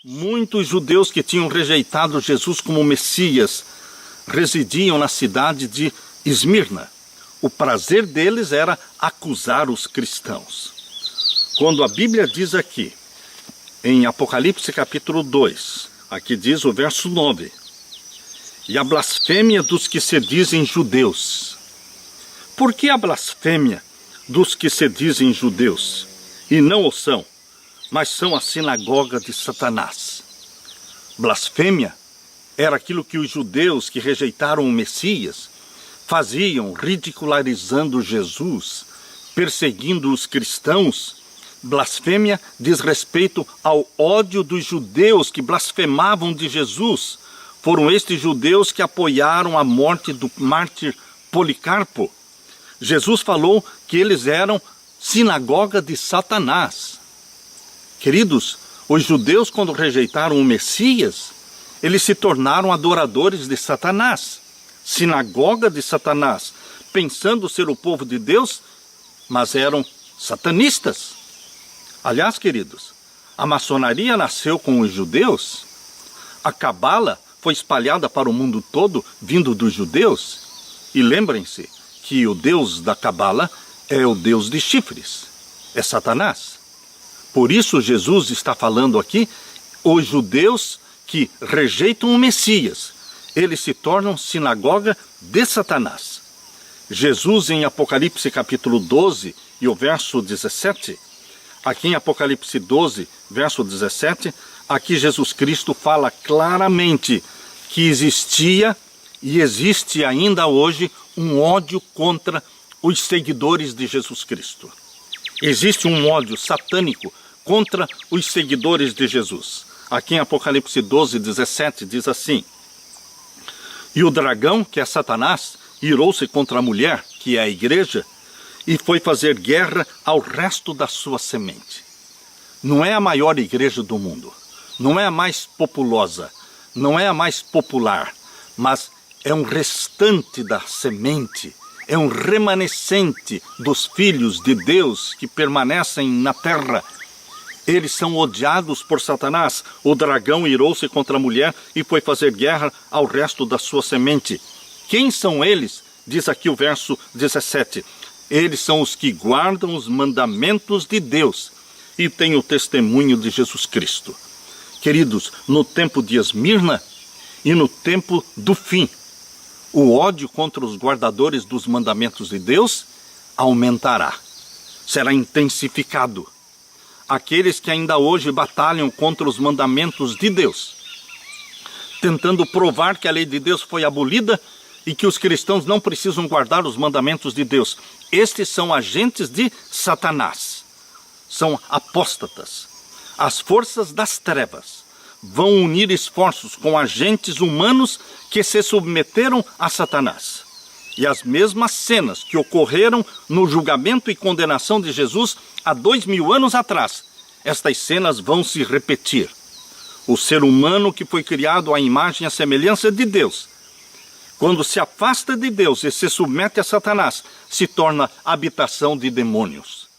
Muitos judeus que tinham rejeitado Jesus como Messias residiam na cidade de Esmirna. O prazer deles era acusar os cristãos. Quando a Bíblia diz aqui, em Apocalipse capítulo 2, aqui diz o verso 9, e a blasfêmia dos que se dizem judeus. Por que a blasfêmia dos que se dizem judeus e não o são, mas são a sinagoga de Satanás? Blasfêmia era aquilo que os judeus que rejeitaram o Messias faziam, ridicularizando Jesus, perseguindo os cristãos. Blasfêmia diz respeito ao ódio dos judeus que blasfemavam de Jesus. Foram estes judeus que apoiaram a morte do mártir Policarpo. Jesus falou que eles eram sinagoga de Satanás. Queridos, os judeus, quando rejeitaram o Messias, eles se tornaram adoradores de Satanás, sinagoga de Satanás, pensando ser o povo de Deus, mas eram satanistas. Aliás, queridos, a maçonaria nasceu com os judeus, a cabala foi espalhada para o mundo todo, vindo dos judeus, e lembrem-se que o Deus da cabala é o Deus de chifres, é Satanás. Por isso Jesus está falando aqui, os judeus que rejeitam o Messias, eles se tornam sinagoga de Satanás. Jesus em Apocalipse capítulo 12 e o verso 17, aqui em Apocalipse 12, verso 17, aqui Jesus Cristo fala claramente que existia e existe ainda hoje um ódio contra os seguidores de Jesus Cristo. Existe um ódio satânico contra os seguidores de Jesus. Aqui em Apocalipse 12, 17 diz assim, e o dragão, que é Satanás, irou-se contra a mulher, que é a igreja, e foi fazer guerra ao resto da sua semente. Não é a maior igreja do mundo, não é a mais populosa, não é a mais popular, mas é um restante da semente, é um remanescente dos filhos de Deus que permanecem na terra. Eles são odiados por Satanás. O dragão irou-se contra a mulher e foi fazer guerra ao resto da sua semente. Quem são eles? Diz aqui o verso 17. Eles são os que guardam os mandamentos de Deus e têm o testemunho de Jesus Cristo. Queridos, no tempo de Esmirna e no tempo do fim, o ódio contra os guardadores dos mandamentos de Deus aumentará, será intensificado. Aqueles que ainda hoje batalham contra os mandamentos de Deus, tentando provar que a lei de Deus foi abolida e que os cristãos não precisam guardar os mandamentos de Deus. Estes são agentes de Satanás, são apóstatas. As forças das trevas vão unir esforços com agentes humanos que se submeteram a Satanás. E as mesmas cenas que ocorreram no julgamento e condenação de Jesus há 2000 anos atrás, estas cenas vão se repetir. O ser humano que foi criado à imagem e à semelhança de Deus, quando se afasta de Deus e se submete a Satanás, se torna habitação de demônios.